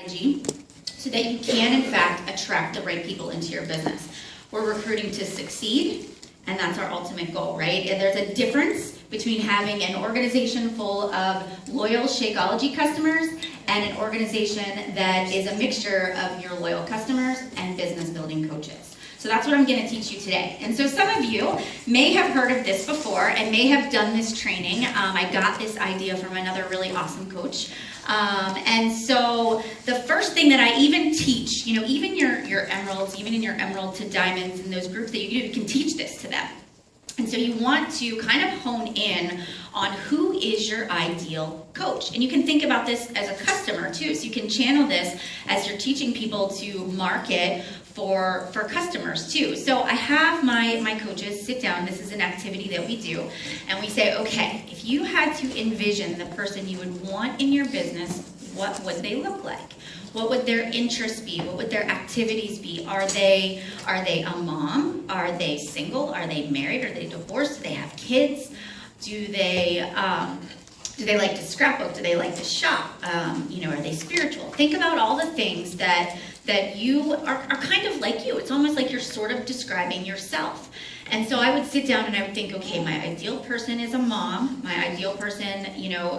strategy so that you can, in fact, attract the right people into your business. We're recruiting to succeed, and that's our ultimate goal, right? And there's a difference between having an organization full of loyal Shakeology customers and an organization that is a mixture of your loyal customers and business building coaches. So that's what I'm going to teach you today. And so some of you may have heard of this before and may have done this training. I got this idea from another really awesome coach. And so the first thing that I even teach, you know, even your emeralds, even in your emerald to diamonds and those groups that you do, you can teach this to them. And so you want to kind of hone in on who is your ideal coach. And you can think about this as a customer too. So you can channel this as you're teaching people to market for customers too. So I have my coaches sit down. This is an activity that we do. And we say, okay, if you had to envision the person you would want in your business, what would they look like? What would their interests be? What would their activities be? Are they a mom? Are they single? Are they married? Are they divorced? Do they have kids? Do they like to scrapbook? Do they like to shop? Are they spiritual? Think about all the things that you are kind of like you. It's almost like you're sort of describing yourself. And so I would sit down and I would think, okay, my ideal person is a mom. My ideal person,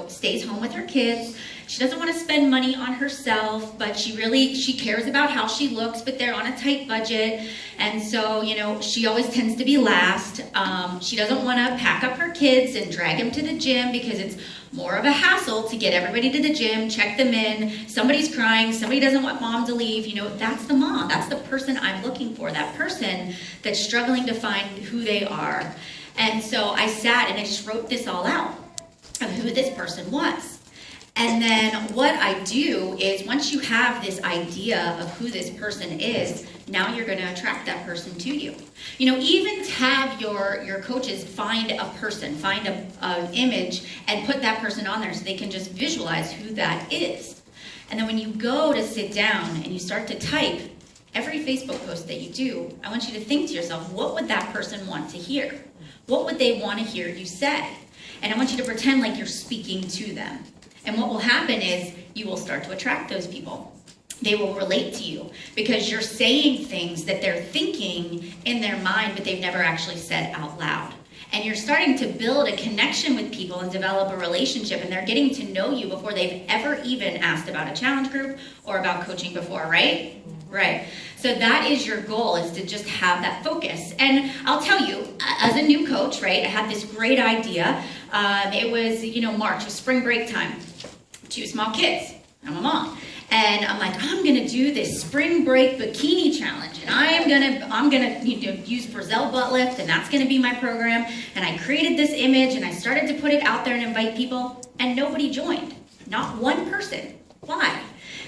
stays home with her kids. She doesn't want to spend money on herself, but she cares about how she looks, but they're on a tight budget. And so, she always tends to be last. She doesn't want to pack up her kids and drag them to the gym because it's more of a hassle to get everybody to the gym, check them in. Somebody's crying. Somebody doesn't want mom to leave. That's the mom. That's the person I'm looking for. That person that's struggling to find who they are. And so I sat and I just wrote this all out of who this person was. And then what I do is once you have this idea of who this person is, now you're going to attract that person to you. Even have your coaches find a person, find an image and put that person on there so they can just visualize who that is. And then when you go to sit down and you start to type every Facebook post that you do, I want you to think to yourself, what would that person want to hear? What would they want to hear you say? And I want you to pretend like you're speaking to them. And what will happen is you will start to attract those people. They will relate to you because you're saying things that they're thinking in their mind, but they've never actually said out loud. And you're starting to build a connection with people and develop a relationship, and they're getting to know you before they've ever even asked about a challenge group or about coaching before, right? Right. So that is your goal, is to just have that focus. And I'll tell you, as a new coach, right, I had this great idea. It was, March, it was spring break time. 2 small kids. I'm a mom. And I'm like, I'm going to do this spring break bikini challenge. And I'm going to use Brazil butt lift, and that's going to be my program. And I created this image, and I started to put it out there and invite people, and nobody joined. Not one person. Why?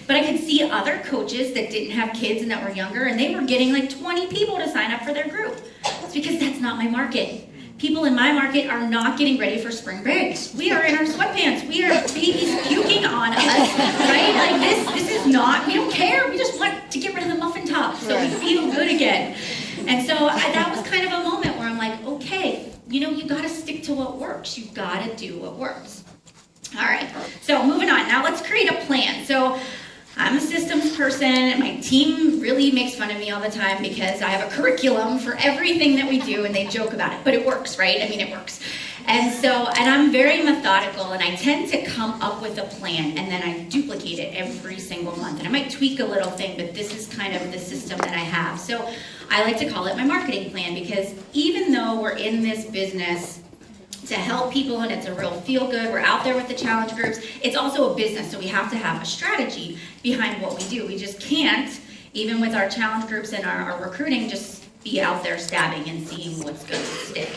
But I could see other coaches that didn't have kids and that were younger, and they were getting like 20 people to sign up for their group. It's because that's not my market. People in my market are not getting ready for spring breaks. We are in our sweatpants. We are babies puking on us, right? Like this is not, we don't care. We just want to get rid of the muffin top so we feel good again. And so that was kind of a moment where I'm like, okay, you got to stick to what works. You've got to do what works. All right, so moving on. Now let's create a plan. So I'm a systems person, and my team really makes fun of me all the time because I have a curriculum for everything that we do, and they joke about it, but it works, right? I mean, it works. And I'm very methodical, and I tend to come up with a plan, and then I duplicate it every single month. And I might tweak a little thing, but this is kind of the system that I have. So I like to call it my marketing plan, because even though we're in this business to help people, and it's a real feel-good, we're out there with the challenge groups, it's also a business, so we have to have a strategy behind what we do. We just can't, even with our challenge groups and our recruiting, just be out there stabbing and seeing what's going to stick.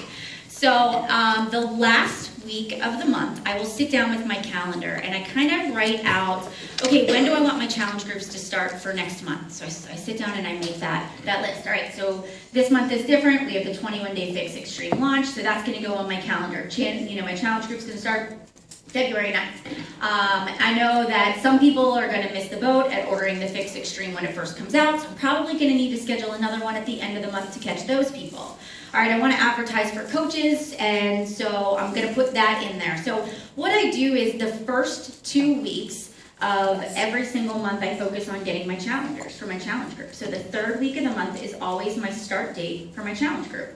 So the last week of the month, I will sit down with my calendar and I kind of write out, okay, when do I want my challenge groups to start for next month? So I sit down and I make that list. All right, so this month is different. We have the 21-day Fix Extreme launch, so that's going to go on my calendar. My challenge group's going to start February 9th. I know that some people are going to miss the boat at ordering the Fix Extreme when it first comes out, so I'm probably going to need to schedule another one at the end of the month to catch those people. All right, I want to advertise for coaches, and so I'm going to put that in there. So what I do is the first 2 weeks, of every single month I focus on getting my challengers for my challenge group. So the third week of the month is always my start date for my challenge group.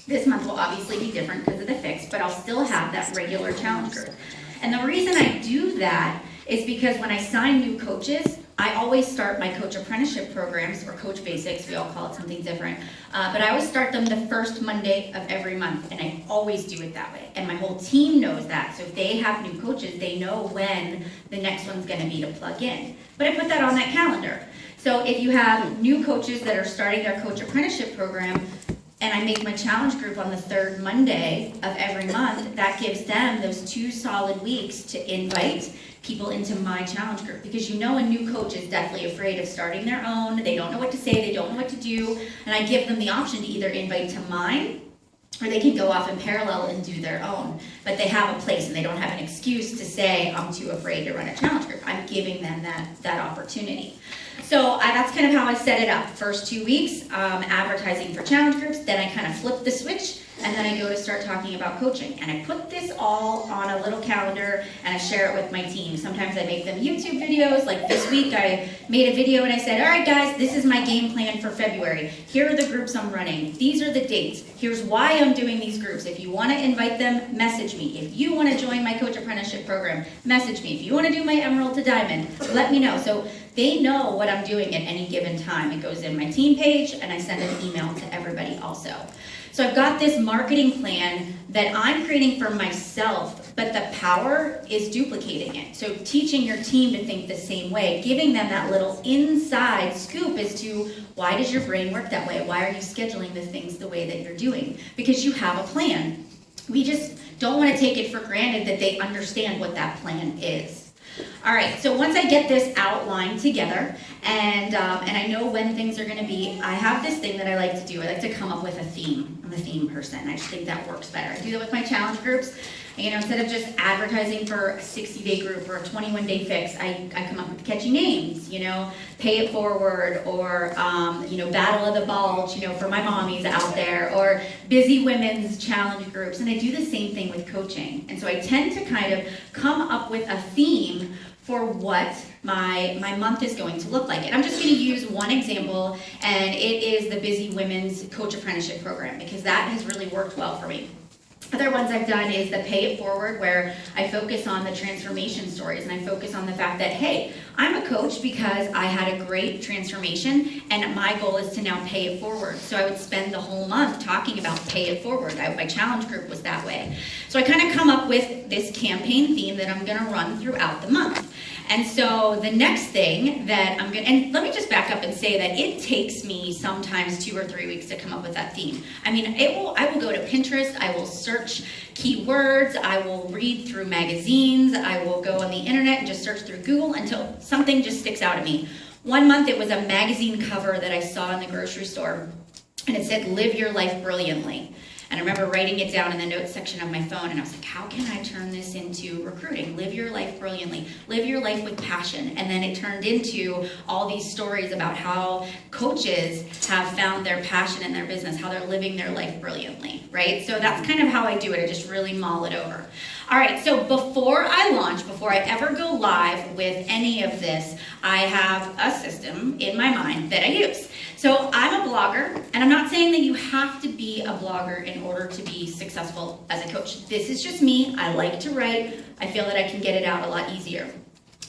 This month will obviously be different because of the fix, but I'll still have that regular challenge group. And the reason I do that is because when I sign new coaches, I always start my coach apprenticeship programs, or coach basics, we all call it something different, but I always start them the first Monday of every month, and I always do it that way. And my whole team knows that, so if they have new coaches, they know when the next one's gonna be to plug in. But I put that on that calendar. So if you have new coaches that are starting their coach apprenticeship program, and I make my challenge group on the third Monday of every month, that gives them those 2 solid weeks to invite people into my challenge group, because you know a new coach is definitely afraid of starting their own. They don't know what to say, they don't know what to do, and I give them the option to either invite to mine, or they can go off in parallel and do their own. But they have a place and they don't have an excuse to say, I'm too afraid to run a challenge group. I'm giving them that opportunity. So that's kind of how I set it up. First 2 weeks, advertising for challenge groups, then I kind of flip the switch, and then I go to start talking about coaching. And I put this all on a little calendar, and I share it with my team. Sometimes I make them YouTube videos. Like this week, I made a video and I said, all right guys, this is my game plan for February. Here are the groups I'm running. These are the dates. Here's why I'm doing these groups. If you want to invite them, message me. If you want to join my coach apprenticeship program, message me. If you want to do my Emerald to Diamond, let me know. So they know what I'm doing at any given time. It goes in my team page, and I send an email to everybody also. So I've got this marketing plan that I'm creating for myself, but the power is duplicating it. So teaching your team to think the same way, giving them that little inside scoop as to why does your brain work that way? Why are you scheduling the things the way that you're doing? Because you have a plan. We just don't want to take it for granted that they understand what that plan is. All right, so once I get this outlined together, and I know when things are going to be, I have this thing that I like to do. I like to come up with a theme. I'm a theme person. I just think that works better. I do that with my challenge groups. You know, instead of just advertising for a 60-day group or a 21-day fix, I come up with catchy names, you know, Pay It Forward, or, you know, Battle of the Bulge, you know, for my mommies out there, or Busy Women's challenge groups. And I do the same thing with coaching. And so I tend to kind of come up with a theme for what my month is going to look like. And I'm just going to use one example, and it is the Busy Women's Coach Apprenticeship Program, because that has really worked well for me. Other ones I've done is the Pay It Forward, where I focus on the transformation stories, and I focus on the fact that, hey, I'm a coach because I had a great transformation, and my goal is to now pay it forward. So I would spend the whole month talking about Pay It Forward. My challenge group was that way. So I kind of come up with this campaign theme that I'm going to run throughout the month. And so the next thing that I'm going to, and let me just back up and say that it takes me sometimes 2 or 3 weeks to come up with that theme. I mean, I will go to Pinterest, I will search keywords, I will read through magazines, I will go on the internet and just search through Google until something just sticks out at me. One month it was a magazine cover that I saw in the grocery store, and it said, "Live your life brilliantly." And I remember writing it down in the notes section of my phone, and I was like, how can I turn this into recruiting? Live your life brilliantly. Live your life with passion. And then it turned into all these stories about how coaches have found their passion in their business, how they're living their life brilliantly, right? So that's kind of how I do it. I just really mull it over. All right, so before I launch, before I ever go live with any of this, I have a system in my mind that I use. So I'm a blogger, and I'm not saying that you have to be a blogger in order to be successful as a coach. This is just me. I like to write. I feel that I can get it out a lot easier.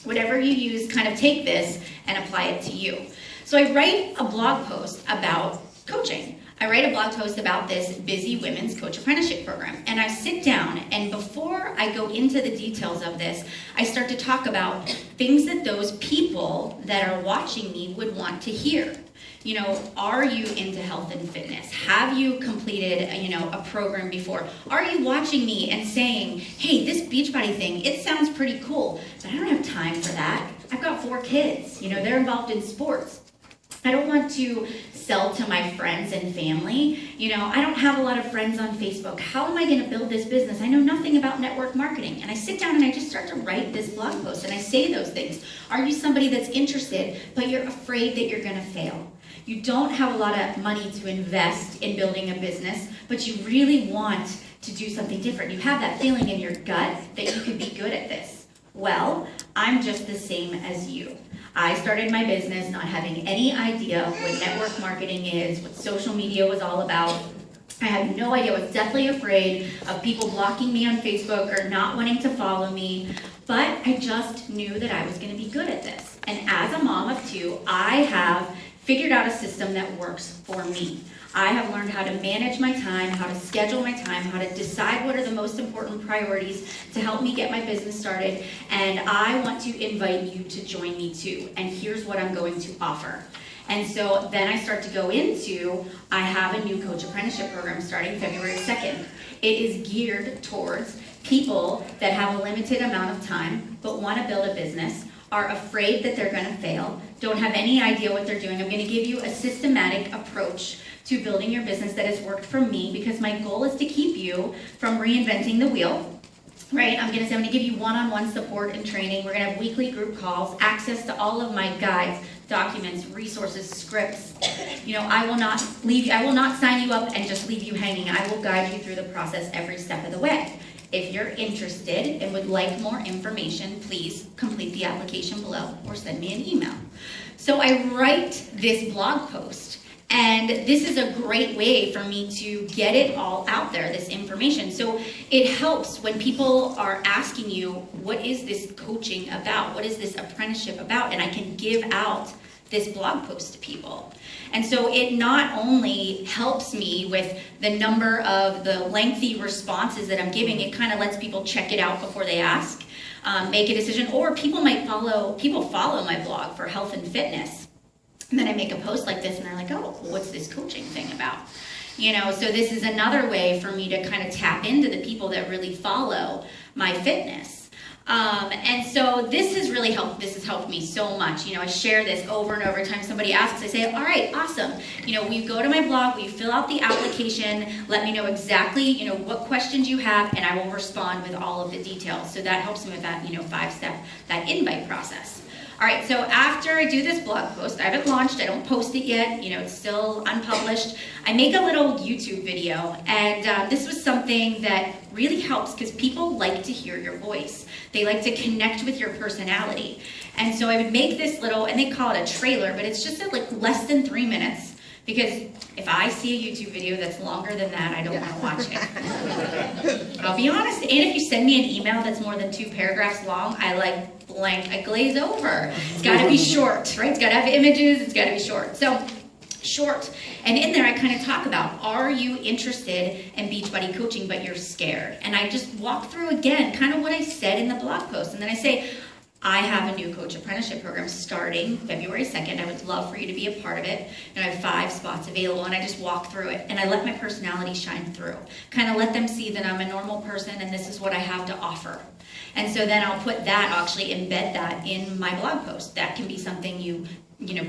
Whatever you use, kind of take this and apply it to you. So I write a blog post about coaching. I write a blog post about this Busy Women's Coach Apprenticeship Program, and I sit down, and before I go into the details of this, I start to talk about things that those people that are watching me would want to hear. You know, are you into health and fitness? Have you completed, a program before? Are you watching me and saying, hey, this Beachbody thing, it sounds pretty cool, but I don't have time for that. I've got 4 kids, they're involved in sports. I don't want to sell to my friends and family. I don't have a lot of friends on Facebook. How am I going to build this business? I know nothing about network marketing. And I sit down and I just start to write this blog post, and I say those things. Are you somebody that's interested, but you're afraid that you're going to fail? You don't have a lot of money to invest in building a business, but you really want to do something different. You have that feeling in your gut that you could be good at this. Well, I'm just the same as you. I started my business not having any idea what network marketing is, what social media was all about. I had no idea. I was deathly afraid of people blocking me on Facebook or not wanting to follow me, but I just knew that I was going to be good at this. And as a mom of two, I have figured out a system that works for me. I have learned how to manage my time, how to schedule my time, how to decide what are the most important priorities to help me get my business started, and I want to invite you to join me too. And here's what I'm going to offer. And so then I start to go into, I have a new coach apprenticeship program starting February 2nd. It is geared towards people that have a limited amount of time, but want to build a business, are afraid that they're going to fail, don't have any idea what they're doing. I'm going to give you a systematic approach to building your business that has worked for me, because my goal is to keep you from reinventing the wheel. Right, I'm going to give you one-on-one support and training. We're going to have weekly group calls, access to all of my guides, documents, resources, scripts. I will not sign you up and just leave you hanging. I will guide you through the process every step of the way. If you're interested and would like more information, please complete the application below or send me an email. So I write this blog post, and this is a great way for me to get it all out there, this information. So it helps when people are asking you, what is this coaching about? What is this apprenticeship about? And I can give out this blog post to people. And so it not only helps me with the number of the lengthy responses that I'm giving, it kind of lets people check it out before they ask, make a decision, or people follow my blog for health and fitness. And then I make a post like this and they're like, oh, what's this coaching thing about? So this is another way for me to kind of tap into the people that really follow my fitness. And so this has really helped. This has helped me so much. I share this over and over. Every time somebody asks, I say, all right, awesome. Will you go to my blog? Will you fill out the application? Let me know exactly, what questions you have, and I will respond with all of the details. So that helps me with that, 5-step, that invite process. All right, so after I do this blog post, I haven't launched, I don't post it yet, it's still unpublished. I make a little YouTube video, and this was something that really helps because people like to hear your voice. They like to connect with your personality. And so I would make this little, and they call it a trailer, but it's just less than 3 minutes. Because if I see a YouTube video that's longer than that, I don't want to watch it. I'll be honest. And if you send me an email that's more than 2 paragraphs long, I blank, I glaze over. It's got to be short, right? It's got to have images. It's got to be short. So short. And in there, I kind of talk about, are you interested in Beachbody coaching, but you're scared? And I just walk through again, kind of what I said in the blog post. And then I say, I have a new coach apprenticeship program starting February 2nd. I would love for you to be a part of it. And I have 5 spots available, and I just walk through it. And I let my personality shine through. Kind of let them see that I'm a normal person and this is what I have to offer. And so then I'll put that, actually embed that in my blog post. That can be something you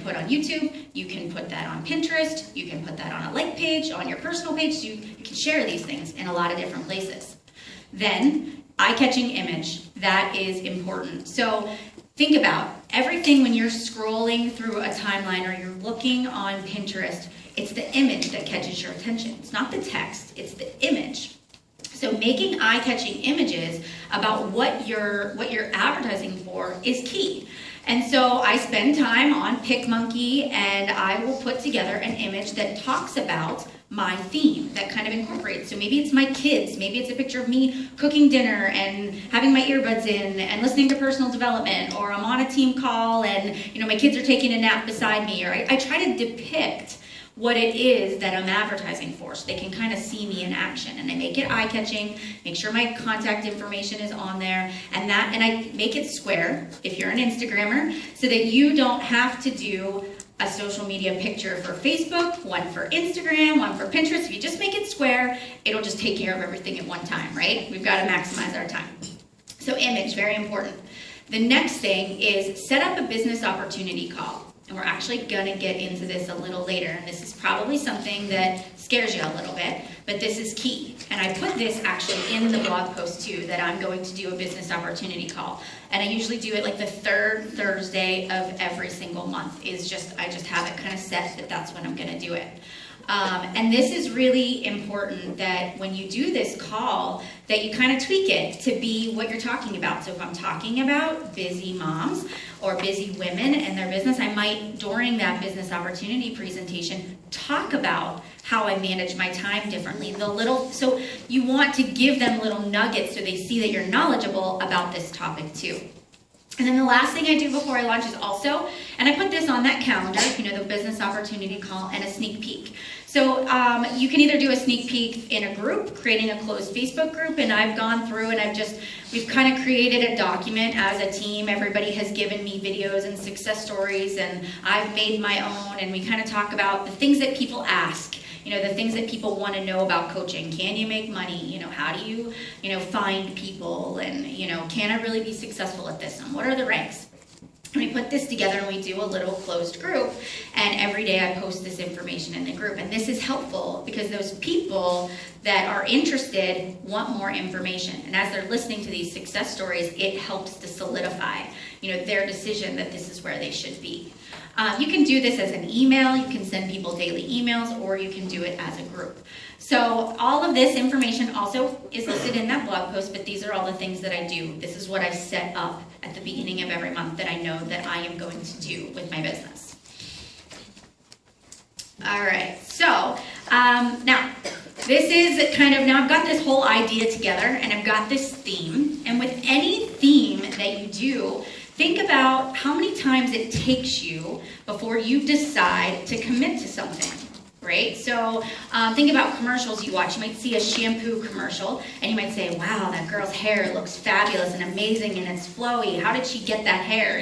put on YouTube. You can put that on Pinterest. You can put that on a like page, on your personal page. You can share these things in a lot of different places. Then, eye-catching image, that is important. So think about everything when you're scrolling through a timeline or you're looking on Pinterest, it's the image that catches your attention. It's not the text, it's the image. So making eye-catching images about what you're advertising for is key. And so I spend time on PicMonkey, and I will put together an image that talks about my theme, that kind of incorporates. So maybe it's my kids, maybe it's a picture of me cooking dinner and having my earbuds in and listening to personal development, or I'm on a team call and my kids are taking a nap beside me, or I try to depict what it is that I'm advertising for so they can kind of see me in action. And I make it eye-catching, make sure my contact information is on there, and I make it square if you're an Instagrammer, so that you don't have to do a social media picture for Facebook, one for Instagram, one for Pinterest. If you just make it square, it'll just take care of everything at one time, right? We've got to maximize our time. So image, very important. The next thing is set up a business opportunity call. And we're actually going to get into this a little later. And this is probably something that scares you a little bit, but this is key. And I put this actually in the blog post too, that I'm going to do a business opportunity call. And I usually do it the 3rd Thursday of every single month. I just have it kind of set that that's when I'm going to do it. And this is really important that when you do this call, that you kind of tweak it to be what you're talking about. So if I'm talking about busy moms or busy women and their business, I might, during that business opportunity presentation, talk about how I manage my time differently. So you want to give them little nuggets so they see that you're knowledgeable about this topic too. And then the last thing I do before I launch is also, and I put this on that calendar, the business opportunity call and a sneak peek. So you can either do a sneak peek in a group, creating a closed Facebook group, and I've gone through and we've kind of created a document as a team. Everybody has given me videos and success stories, and I've made my own, and we kind of talk about the things that people ask. The things that people want to know about coaching. Can you make money? How do you, find people? And, can I really be successful at this? And what are the ranks? And we put this together and we do a little closed group. And every day I post this information in the group. And this is helpful because those people that are interested want more information. And as they're listening to these success stories, it helps to solidify, their decision that this is where they should be. You can do this as an email, you can send people daily emails, or you can do it as a group. So all of this information also is listed in that blog post, but these are all the things that I do. This is what I set up at the beginning of every month that I know that I am going to do with my business. All right, so now this is now I've got this whole idea together and I've got this theme, and with any theme that you do, think about how many times it takes you before you decide to commit to something, right? So think about commercials you watch. You might see a shampoo commercial and you might say, wow, that girl's hair looks fabulous and amazing and it's flowy. How did she get that hair?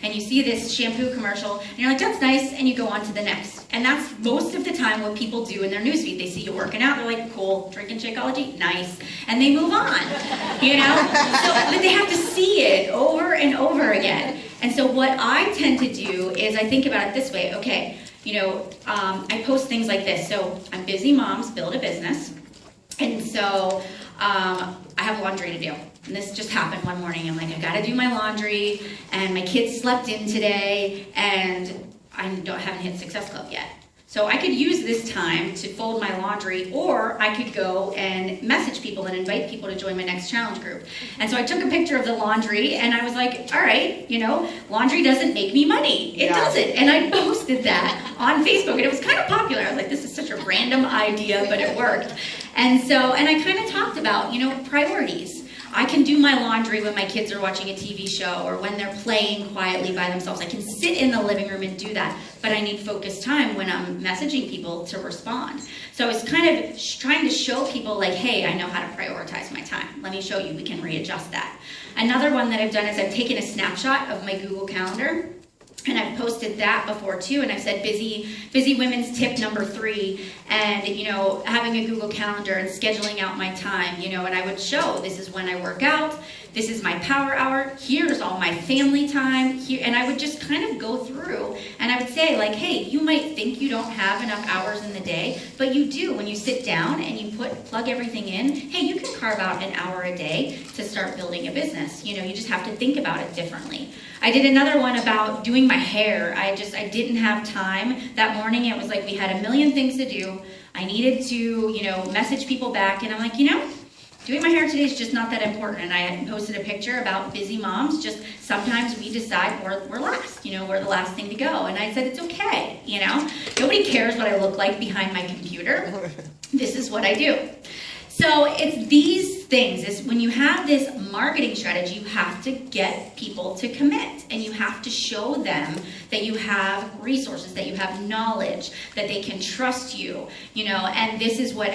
And you see this shampoo commercial and you're like, that's nice, and you go on to the next. And that's most of the time what people do in their newsfeed. They see you working out, they're like, cool, drinking Shakeology, nice, and they move on, So, but they have to see it over and over again. And so what I tend to do is I think about it this way, okay, I post things like this. So I'm busy moms, build a business. And so I have laundry to do. And this just happened one morning. I'm like, I gotta do my laundry, and my kids slept in today, and I haven't hit Success Club yet. So I could use this time to fold my laundry, or I could go and message people and invite people to join my next challenge group. And so I took a picture of the laundry and I was like, all right, laundry doesn't make me money. It doesn't. And I posted that on Facebook, and it was kind of popular. I was like, this is such a random idea, but it worked. And I kind of talked about, priorities. I can do my laundry when my kids are watching a TV show or when they're playing quietly by themselves. I can sit in the living room and do that, but I need focused time when I'm messaging people to respond. So I was kind of trying to show people like, hey, I know how to prioritize my time. Let me show you, we can readjust that. Another one that I've done is I've taken a snapshot of my Google Calendar, and I've posted that before too, and I've said busy women's tip number 3, and having a Google Calendar and scheduling out my time, and I would show this is when I work out, this is my power hour, here's all my family time, here, and I would just kind of go through and I would say like, hey, you might think you don't have enough hours in the day, but you do. When you sit down and you plug everything in, hey, you can carve out an hour a day to start building a business. You just have to think about it differently. I did another one about doing my hair. I didn't have time that morning. It was like we had a million things to do. I needed to, message people back, and I'm like, doing my hair today is just not that important. And I had posted a picture about busy moms. Just sometimes we decide we're last, we're the last thing to go. And I said, it's okay, Nobody cares what I look like behind my computer. This is what I do. So it's these things, is when you have this marketing strategy, you have to get people to commit, and you have to show them that you have resources, that you have knowledge, that they can trust you, and this is what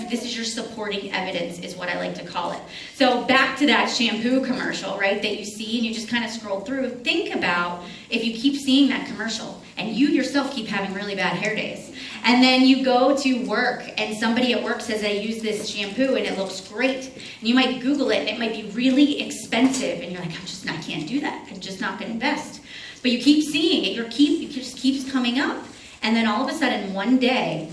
this is your supporting evidence, is what I like to call it. So back to that shampoo commercial, right, that you see and you just kind of scroll through, think about if you keep seeing that commercial and you yourself keep having really bad hair days, and then you go to work and somebody at work says, I use this shampoo and it looks great. And you might Google it and it might be really expensive. And you're like, I can't do that. I'm just not going to invest. But you keep seeing it. It just keeps coming up. And then all of a sudden, one day,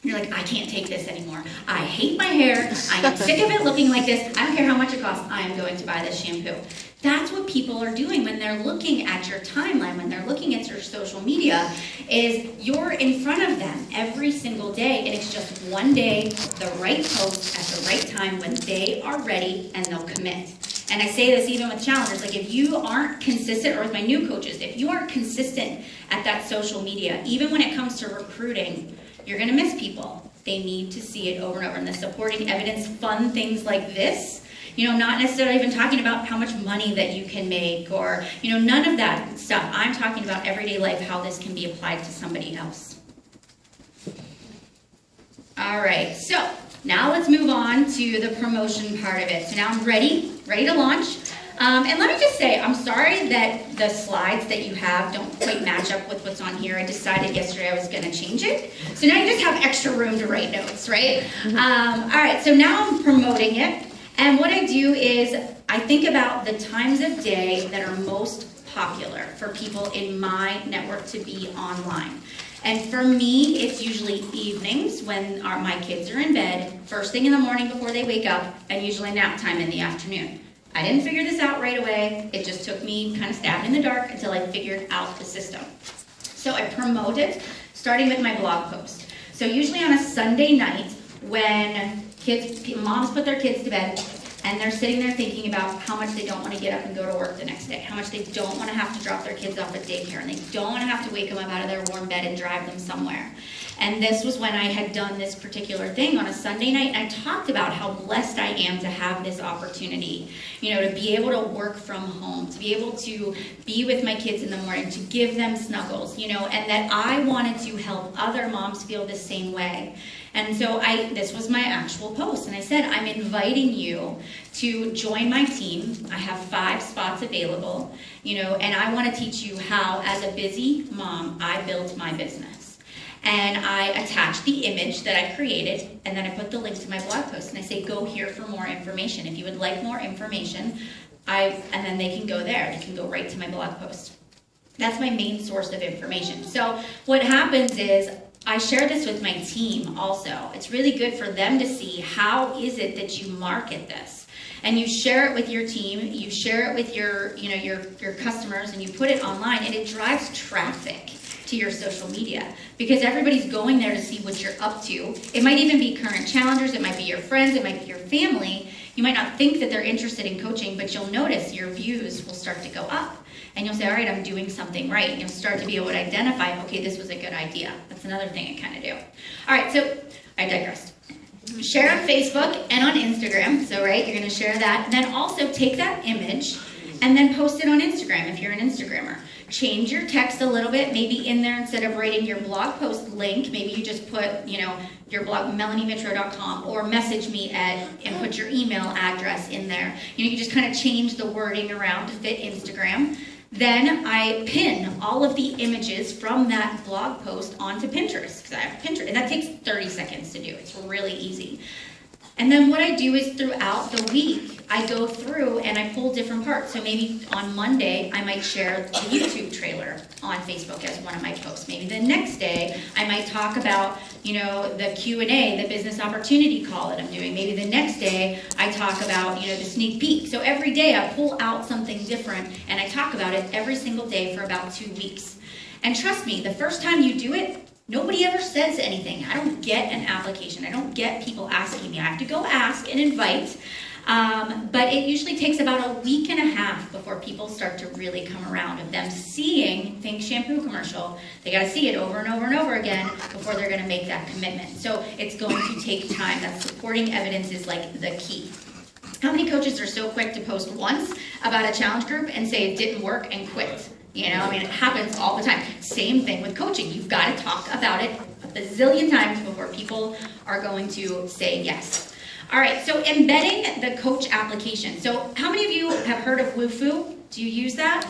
you're like, I can't take this anymore. I hate my hair. I am sick of it looking like this. I don't care how much it costs. I am going to buy this shampoo. That's what people are doing when they're looking at your timeline, when they're looking at your social media, is you're in front of them every single day, and it's just one day, the right post at the right time when they are ready and they'll commit. And I say this even with challengers, like if you aren't consistent, or with my new coaches, if you aren't consistent at that social media, even when it comes to recruiting, you're gonna miss people. They need to see it over and over. And the supporting evidence, fun things like this, not necessarily even talking about how much money that you can make or, none of that stuff. I'm talking about everyday life, how this can be applied to somebody else. All right, so now let's move on to the promotion part of it. So now I'm ready to launch. And let me just say, I'm sorry that the slides that you have don't quite match up with what's on here. I decided yesterday I was going to change it. So now you just have extra room to write notes, right? All right, so now I'm promoting it. And what I do is I think about the times of day that are most popular for people in my network to be online. And for me, it's usually evenings when my kids are in bed, first thing in the morning before they wake up, and usually nap time in the afternoon. I didn't figure this out right away. It just took me kind of stabbing in the dark until I figured out the system. So I promote it, starting with my blog post. So usually on a Sunday night when moms put their kids to bed, and they're sitting there thinking about how much they don't want to get up and go to work the next day, how much they don't want to have to drop their kids off at daycare, and they don't want to have to wake them up out of their warm bed and drive them somewhere. And this was when I had done this particular thing on a Sunday night, and I talked about how blessed I am to have this opportunity, to be able to work from home, to be able to be with my kids in the morning, to give them snuggles, and that I wanted to help other moms feel the same way. And so this was my actual post, and I said, I'm inviting you to join my team. I have 5 spots available, and I want to teach you how, as a busy mom, I built my business. And I attach the image that I created, and then I put the link to my blog post, and I say, go here for more information. If you would like more information, and then they can go there. They can go right to my blog post. That's my main source of information. So what happens is, I share this with my team also. It's really good for them to see how is it that you market this. And you share it with your team, you share it with your customers, and you put it online, and it drives traffic to your social media because everybody's going there to see what you're up to. It might even be current challengers, it might be your friends, it might be your family. You might not think that they're interested in coaching, but you'll notice your views will start to go up. And you'll say, all right, I'm doing something right. And you'll start to be able to identify, okay, this was a good idea. That's another thing I kind of do. All right, so I digressed. Share on Facebook and on Instagram. So, right, you're going to share that. And then also take that image and then post it on Instagram if you're an Instagrammer. Change your text a little bit. Maybe in there, instead of writing your blog post link, maybe you just put, your blog, melaniemitro.com, or message me and put your email address in there. You can just kind of change the wording around to fit Instagram. Then I pin all of the images from that blog post onto Pinterest, because I have Pinterest, and that takes 30 seconds to do. It's really easy. And then what I do is throughout the week, I go through and I pull different parts. So maybe on Monday, I might share the YouTube trailer on Facebook as one of my posts. Maybe the next day, I might talk about, the Q&A, the business opportunity call that I'm doing. Maybe the next day, I talk about, the sneak peek. So every day, I pull out something different, and I talk about it every single day for about 2 weeks. And trust me, the first time you do it, nobody ever says anything. I don't get an application. I don't get people asking me. I have to go ask and invite. But it usually takes about a week and a half before people start to really come around of them seeing, think shampoo commercial. They got to see it over and over and over again before they're going to make that commitment. So it's going to take time. That supporting evidence is like the key. How many coaches are so quick to post once about a challenge group and say it didn't work and quit? It happens all the time. Same thing with coaching. You've got to talk about it a bazillion times before people are going to say yes. All right, so embedding the coach application. So how many of you have heard of Wufoo? Do you use that?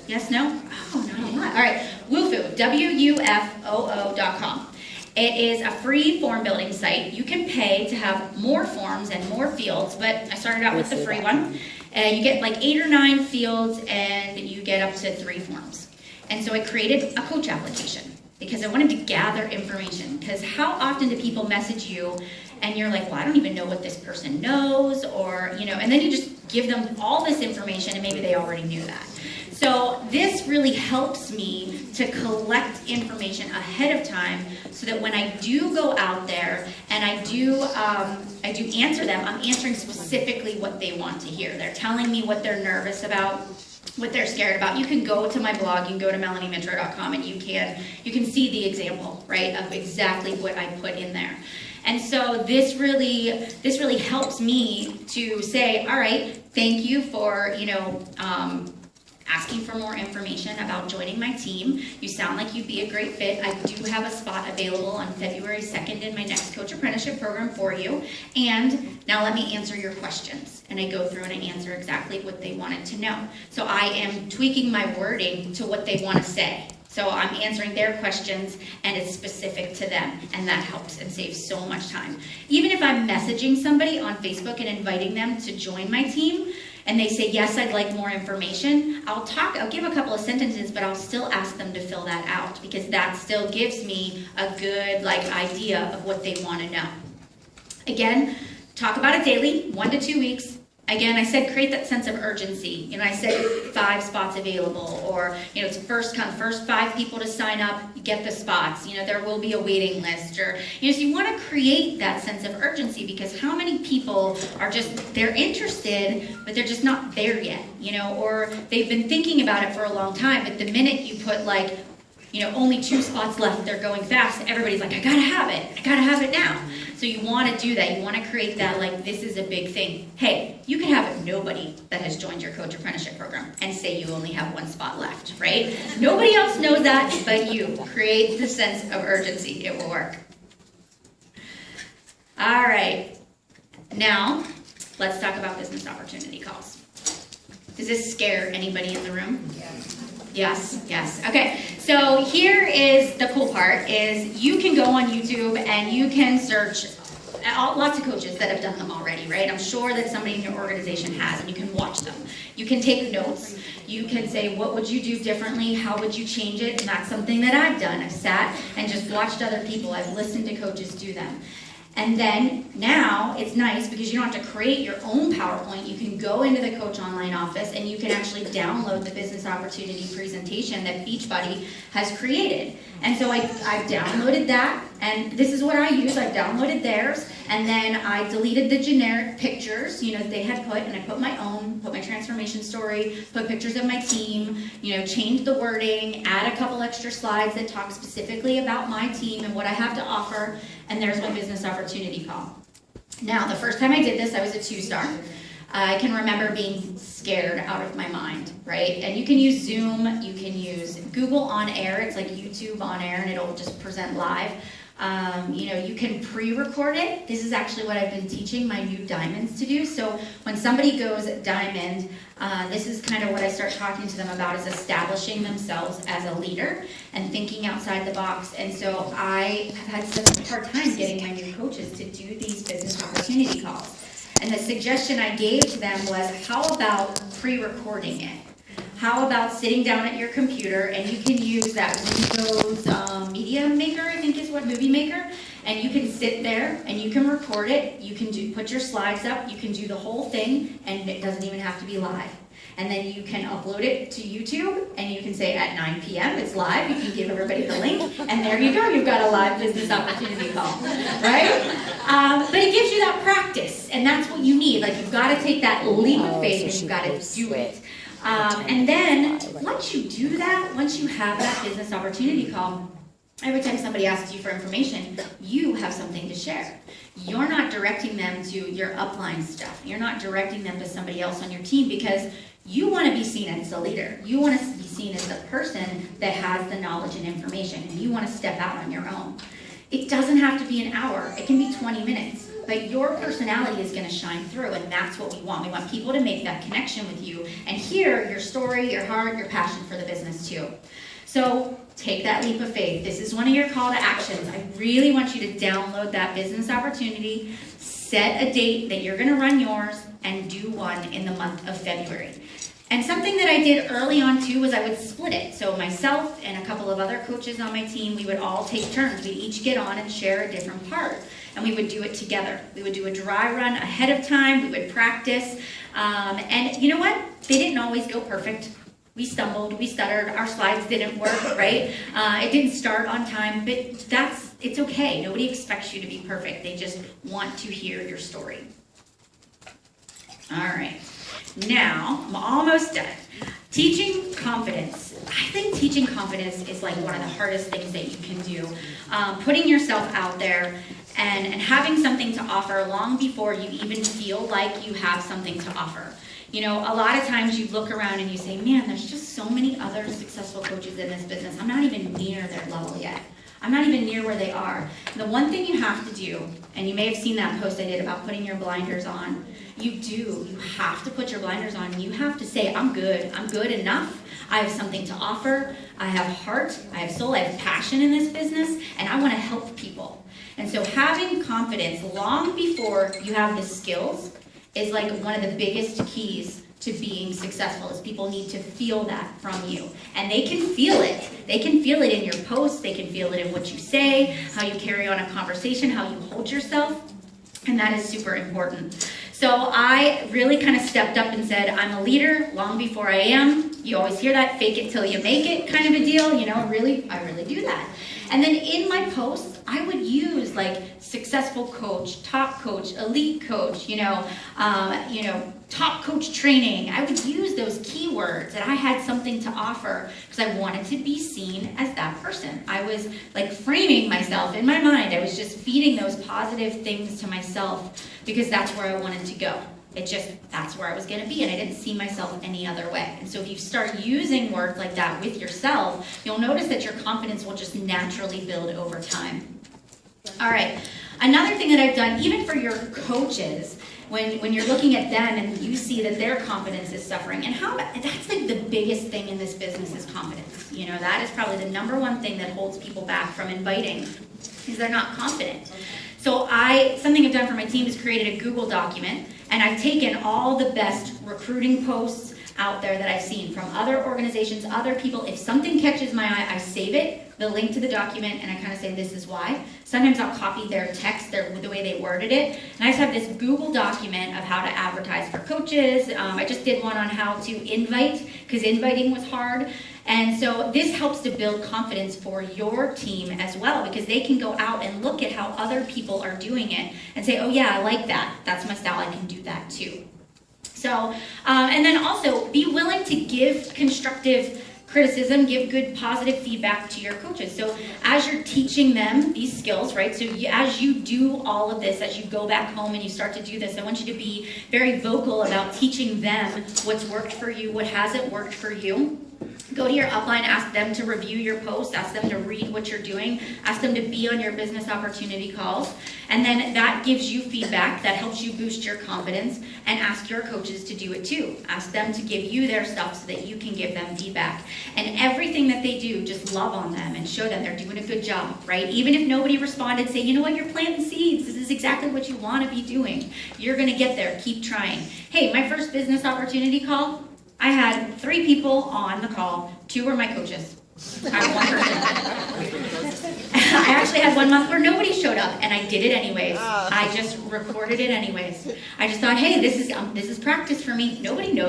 Yes, no? Oh, not a lot. All right, Wufoo, WUFOO.com. It is a free form building site. You can pay to have more forms and more fields, but I started out with the free one. You get like 8 or 9 fields, and you get up to 3 forms. And so I created a coach application because I wanted to gather information. Because how often do people message you and you're like, well, I don't even know what this person knows, or, and then you just give them all this information and maybe they already knew that. So this really helps me to collect information ahead of time so that when I do go out there and I do answer them, I'm answering specifically what they want to hear. They're telling me what they're nervous about, what they're scared about. You can go to my blog, you can go to melaniemitro.com, and you can see the example, right, of exactly what I put in there. And so this really helps me to say, all right, thank you for, asking for more information about joining my team. You sound like you'd be a great fit. I do have a spot available on February 2nd in my next coach apprenticeship program for you. And now let me answer your questions. And I go through and I answer exactly what they wanted to know. So I am tweaking my wording to what they want to say. So I'm answering their questions and it's specific to them, and that helps and saves so much time. Even if I'm messaging somebody on Facebook and inviting them to join my team, and they say, yes, I'd like more information, I'll give a couple of sentences, but I'll still ask them to fill that out because that still gives me a good idea of what they want to know. Again, talk about it daily, 1 to 2 weeks. Again, I said create that sense of urgency. I said 5 spots available, or it's first come, first 5 people to sign up, you get the spots. There will be a waiting list, or so you want to create that sense of urgency, because how many people are they're interested, but they're just not there yet, or they've been thinking about it for a long time, but the minute you put only 2 spots left, they're going fast, everybody's like, I gotta have it now. So you want to do that. You want to create that, this is a big thing. Hey, you could have nobody that has joined your coach apprenticeship program and say you only have 1 spot left, right? Nobody else knows that but you. Create the sense of urgency. It will work. All right. Now, let's talk about business opportunity calls. Does this scare anybody in the room? Yes. Okay, so here is the cool part, is you can go on YouTube and you can search lots of coaches that have done them already, right? I'm sure that somebody in your organization has, and you can watch them. You can take notes. You can say, what would you do differently? How would you change it? And that's something that I've done. I've sat and just watched other people. I've listened to coaches do them. And then now it's nice because you don't have to create your own PowerPoint. You can go into the Coach Online office and you can actually download the business opportunity presentation that Beachbody has created. And so I've downloaded that, and this is what I use. I downloaded theirs, and then I deleted the generic pictures, they had put, and I put my own, put my transformation story, put pictures of my team, changed the wording, add a couple extra slides that talk specifically about my team and what I have to offer, and there's my business opportunity call. Now, the first time I did this, I was a 2-star. I can remember being scared out of my mind, right? And you can use Zoom, you can use Google On Air, it's like YouTube On Air, and it'll just present live. You can pre-record it. This is actually what I've been teaching my new diamonds to do. So when somebody goes diamond, this is kind of what I start talking to them about, is establishing themselves as a leader and thinking outside the box. And so I have had such a hard time getting my new coaches to do these business opportunity calls. And the suggestion I gave to them was, how about pre-recording it? How about sitting down at your computer, and you can use that Windows Media Maker, I think is what, Movie Maker, and you can sit there and you can record it, you can put your slides up, you can do the whole thing, and it doesn't even have to be live. And then you can upload it to YouTube, and you can say at 9 p.m. it's live. You can give everybody the link, and there you go. You've got a live business opportunity call, right? But it gives you that practice, and that's what you need. You've got to take that leap of faith, and you've got to do it. And then once you do that, once you have that business opportunity call, every time somebody asks you for information, you have something to share. You're not directing them to your upline stuff. You're not directing them to somebody else on your team, because you want to be seen as a leader. You want to be seen as the person that has the knowledge and information, and you want to step out on your own. It doesn't have to be an hour. It can be 20 minutes. But your personality is going to shine through, and that's what we want. We want people to make that connection with you and hear your story, your heart, your passion for the business too. So take that leap of faith. This is one of your call to actions. I really want you to download that business opportunity, set a date that you're going to run yours, and do one in the month of February. And something that I did early on too was I would split it. So myself and a couple of other coaches on my team, we would all take turns. We'd each get on and share a different part. And we would do it together. We would do a dry run ahead of time. We would practice. And you know what? They didn't always go perfect. We stumbled, we stuttered, our slides didn't work, right? It didn't start on time, but it's okay. Nobody expects you to be perfect. They just want to hear your story. All right, now I'm almost done. Teaching confidence. I think teaching confidence is like one of the hardest things that you can do. Putting yourself out there and having something to offer long before you even feel like you have something to offer. You know, a lot of times you look around and you say, man, there's just so many other successful coaches in this business. I'm not even near their level yet. I'm not even near where they are. The one thing you have to do, and you may have seen that post I did about putting your blinders on, you have to put your blinders on. You have to say, I'm good enough. I have something to offer. I have heart, I have soul, I have passion in this business, and I want to help people. And so having confidence long before you have the skills is like one of the biggest keys to being successful, is people need to feel that from you. And they can feel it. They can feel it in your posts, they can feel it in what you say, how you carry on a conversation, how you hold yourself, and that is super important. So I really kind of stepped up and said, I'm a leader long before I am. You always hear that, fake it till you make it kind of a deal, you know, I really do that. And then in my posts, I would use like successful coach, top coach, elite coach, top coach training. I would use those keywords that I had something to offer because I wanted to be seen as that person. I was like framing myself in my mind. I was just feeding those positive things to myself because that's where I wanted to go. That's where I was gonna be, and I didn't see myself any other way. And so if you start using words like that with yourself, you'll notice that your confidence will just naturally build over time. All right, another thing that I've done, even for your coaches, when you're looking at them and you see that their confidence is suffering, and that's like the biggest thing in this business is confidence. You know, that is probably the number one thing that holds people back from inviting, is they're not confident. So something I've done for my team is created a Google document, and I've taken all the best recruiting posts out there that I've seen from other organizations, other people. If something catches my eye, I save it, the link to the document, and I kind of say, this is why. Sometimes I'll copy their text, the way they worded it, and I just have this Google document of how to advertise for coaches. I just did one on how to invite, because inviting was hard. And so this helps to build confidence for your team as well, because they can go out and look at how other people are doing it and say, oh yeah, I like that. That's my style, I can do that too. So, and then also be willing to give constructive criticism, give good positive feedback to your coaches. So as you're teaching them these skills, right? So as you do all of this, as you go back home and you start to do this, I want you to be very vocal about teaching them what's worked for you, what hasn't worked for you. Go to your upline, ask them to review your post, ask them to read what you're doing, ask them to be on your business opportunity calls, and then that gives you feedback that helps you boost your confidence, and ask your coaches to do it too. Ask them to give you their stuff so that you can give them feedback. And everything that they do, just love on them and show them they're doing a good job, right? Even if nobody responded, say, you know what, you're planting seeds. This is exactly what you want to be doing. You're going to get there. Keep trying. Hey, my first business opportunity call, I had 3 people on the call. 2 were my coaches. I had 1 person. I actually had 1 month where nobody showed up, and I did it anyways. I just recorded it anyways. I just thought, hey, this is practice for me. Nobody knows.